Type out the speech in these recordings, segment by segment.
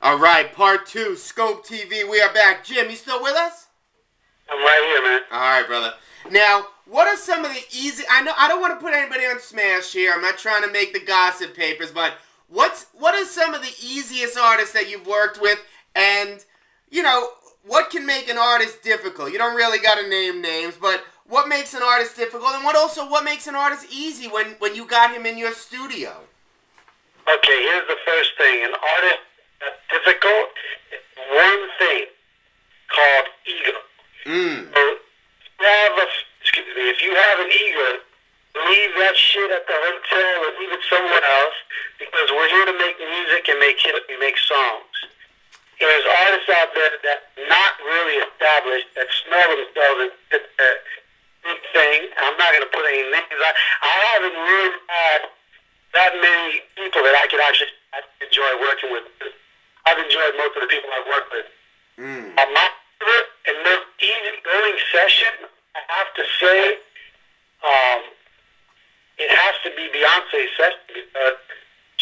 All right, part 2, Skope TV. We are back. Jim, you still with us? I'm right here, man. All right, brother. Now, what are some of the easy... I don't want to put anybody on smash here. I'm not trying to make the gossip papers, but what are some of the easiest artists that you've worked with? And, you know, what can make an artist difficult? You don't really got to name names, but what makes an artist difficult? And what makes an artist easy when you got him in your studio? Okay, here's the first thing. An artist that's difficult is one thing called ego. So, if you have an ego, leave that shit at the hotel or leave it somewhere else, because we're here to make music and make songs. There's artists out there that not really established, that smell themselves and did their big thing. I'm not going to put any names. I haven't really had that many people that I could actually enjoy working with. I've enjoyed most of the people I've worked with. My favorite and most easygoing session, I have to say, it has to be Beyonce's session, because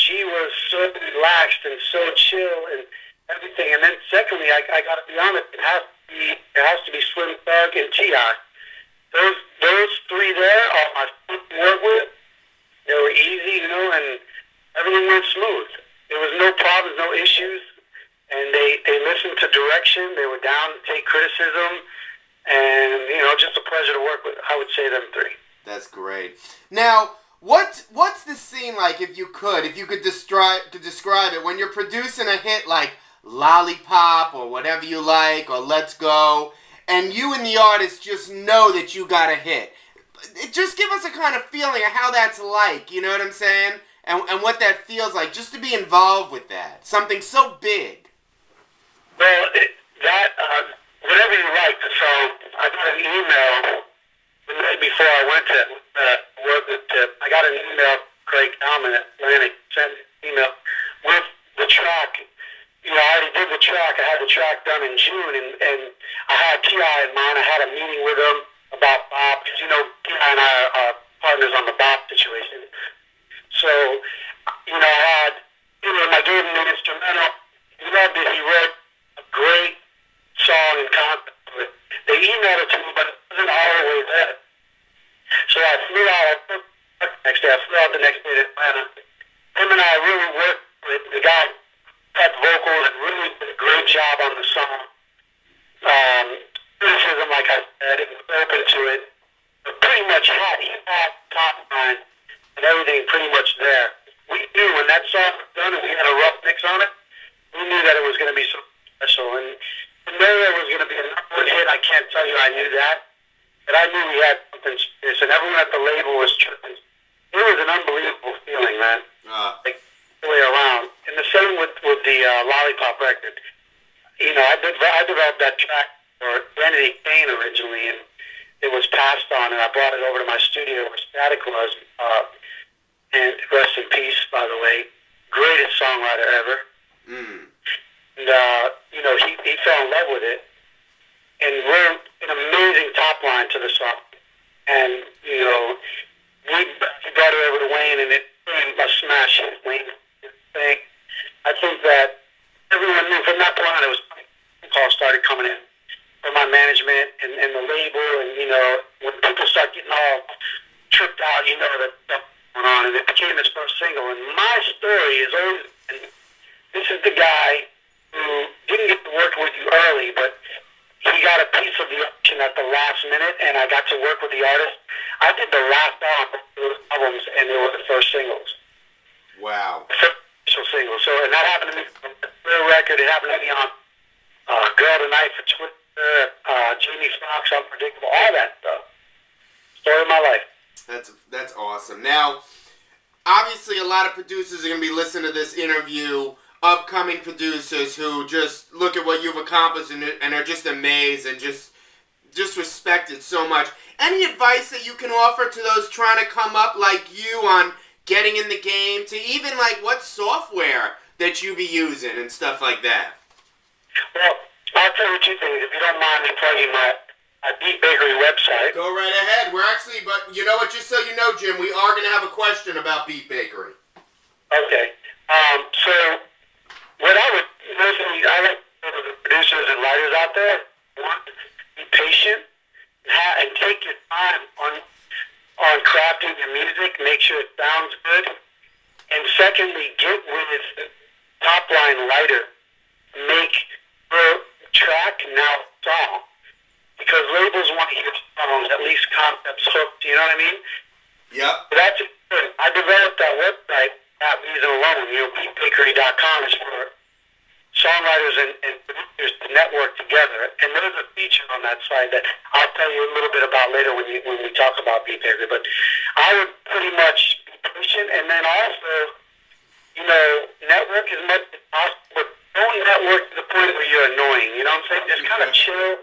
she was so relaxed and so chill and everything. And then secondly, I got to be honest, it has to be Slim Thug and T.I. Those three there are my fun to work with. They were easy, and everything went smooth. There was no problems, no issues, and they listened to direction. They were down to take criticism, and just a pleasure to work with. I would say them three. That's great. Now, what's the scene like, if you could describe it, when you're producing a hit like Lollipop or whatever you like, or Let's Go, and you and the artist just know that you got a hit? Just give us a kind of feeling of how that's like, you know what I'm saying? And what that feels like, just to be involved with that. Something so big. Well, whatever you like. So I got an email the night before I went to work with Tip. I got an email, Craig Alman at Atlantic sent me an email with the track. I already did the track. I had the track done in June, and I had T.I. in mind. I had a meeting with him about Bob, because T.I. and I are partners on the Bob situation. So, I gave him an instrumental. He loved it. He wrote a great song and concept to it. They emailed it to me, but it wasn't all the way there. So I flew out the next day to Atlanta. Him and I really worked with the guy, had vocals, and really did a great job on the song. Criticism, like I said, it was open to it. But pretty much he had top line and everything pretty much there. We knew when that song was done and we had a rough mix on it, we knew that it was going to be so special. And there was going to be a number one hit. I can't tell you I knew that. But I knew we had something serious, and everyone at the label was tripping. It was an unbelievable feeling, man. Like, the way around. And the same with the Lollipop record. I developed that track for Identity Kane originally, and it was passed on, and I brought it over to my studio where Static was. And rest in peace, by the way. Greatest songwriter ever. And, he fell in love with it. And we're an amazing top line to the song. And, we brought it over to Wayne, and it became a smash hit. Wayne thing. I think that everyone knew from that point on, it was calls started coming in from my management and the label, and, when people start getting all tripped out, that stuff going on, and it became his first single. And my story is always, and this is the guy who didn't get to work with you early, but he got a piece of the action at the last minute, and I got to work with the artist. I did the last albums, and they were the first singles. Wow. First official singles. So, and that happened to me on the real record. It happened to me on Girl Tonight for Twitter, Jamie Foxx, Unpredictable, all that stuff. Story of my life. That's awesome. Now, obviously, a lot of producers are going to be listening to this interview. Upcoming producers who just look at what you've accomplished and are just amazed and just respect it so much. Any advice that you can offer to those trying to come up like you on getting in the game, to even like what software that you be using and stuff like that? Well, I'll tell you two things, if you don't mind me plugging my Beat Bakery website. Go right ahead. We're actually, but you know what, just so you know, Jim, we are going to have a question about Beat Bakery. Okay. So what I would most out there. One, be patient and take your time on crafting your music. Make sure it sounds good. And secondly, get with top line lighter. Make your track now song. Because labels want to hear songs, at least concepts, hooks, you know what I mean? Yep. So that's good. I developed that website, that reason alone, beatbakery.com, is for songwriters and producers to network together. And there's a feature on that site that I'll tell you a little bit about later when we talk about Beat Bakery. But I would pretty much be patient, and then also, network as much as possible, but don't network to the point where you're annoying. You know what I'm saying? Just kind of chill.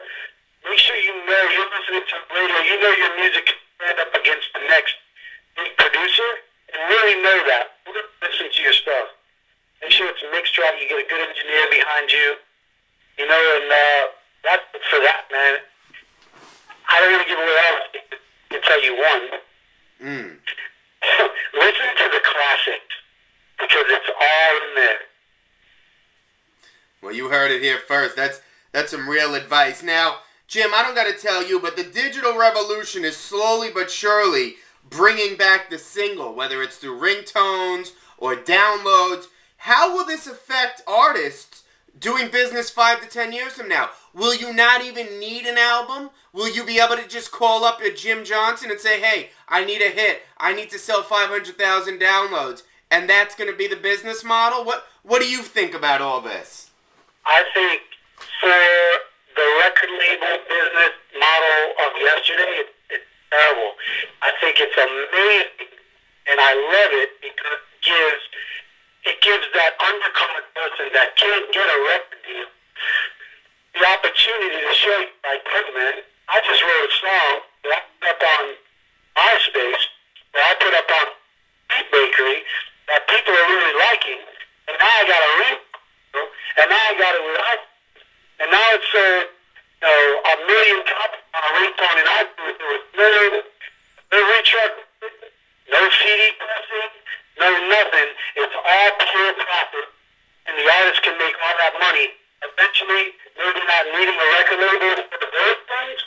Make sure you're listening to radio. You know your music can stand up against the next big producer, and really know that. Listen to your stuff. Make sure it's mixed right. You get a good engineer behind you. And that's it for that, man. I don't want to give away all of it. I can tell you one. Listen to the classics, because it's all in there. Well, you heard it here first. That's some real advice. Now, Jim, I don't got to tell you, but the digital revolution is slowly but surely bringing back the single, whether it's through ringtones or downloads. How will this affect artists doing business 5 to 10 years from now? Will you not even need an album? Will you be able to just call up a Jim Jonsin and say, hey, I need a hit. I need to sell 500,000 downloads. And that's going to be the business model? What do you think about all this? I think for the record label business model of yesterday, it's terrible. I think it's amazing, and I love it because it gives that undercover person that can't get a record deal the opportunity to show you, like, hey, man, I just wrote a song that I put up on MySpace, that I put up on Beat Bakery, that people are really liking, and now I got a ringtone, and now I got it with iTunes, and now it's a million copies on a ringtone in iTunes. No retruck, no CD pressing, no nothing. It's all pure profit, and the artist can make all that money. Eventually, maybe not needing a record label for those things,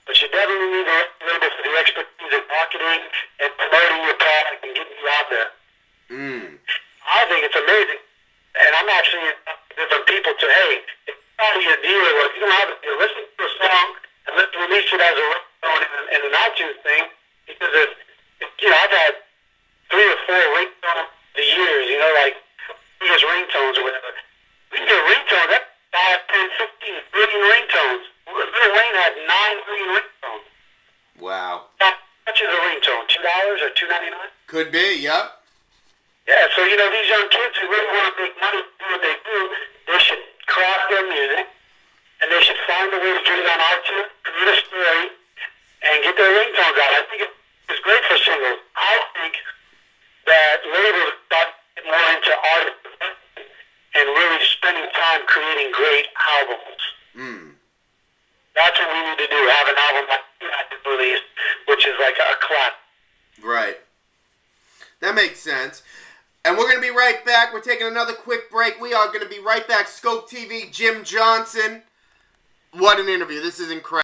but you definitely need a record label for the expertise in marketing and promoting your product and getting you out there. I think it's amazing. And I'm actually different people to, hey, it's not your deal, or if you don't have a deal, listen to a song and let's release it as a ringtone and an iTunes thing, because I've had 3 or 4 ringtones the years, like biggest ringtones or whatever. We can get a ringtone, that's 5, 10, 15 billion ringtones. Lil Wayne had 9 billion ringtones. Wow. How much is a ringtone? $2 or $2.99? Could be, yep. Yeah, so these young kids who really want to make money, do what they do, they should craft their music, and they should find a way to get it on iTunes, create a story, and get their ringtones out. I think it's great for singles. I think that labels got to get more into art and really spending time creating great albums. That's what we need to do, have an album like that released, which is like a clap. Right. That makes sense. And we're going to be right back. We're taking another quick break. We are going to be right back. Skope TV, Jim Jonsin. What an interview. This is incredible.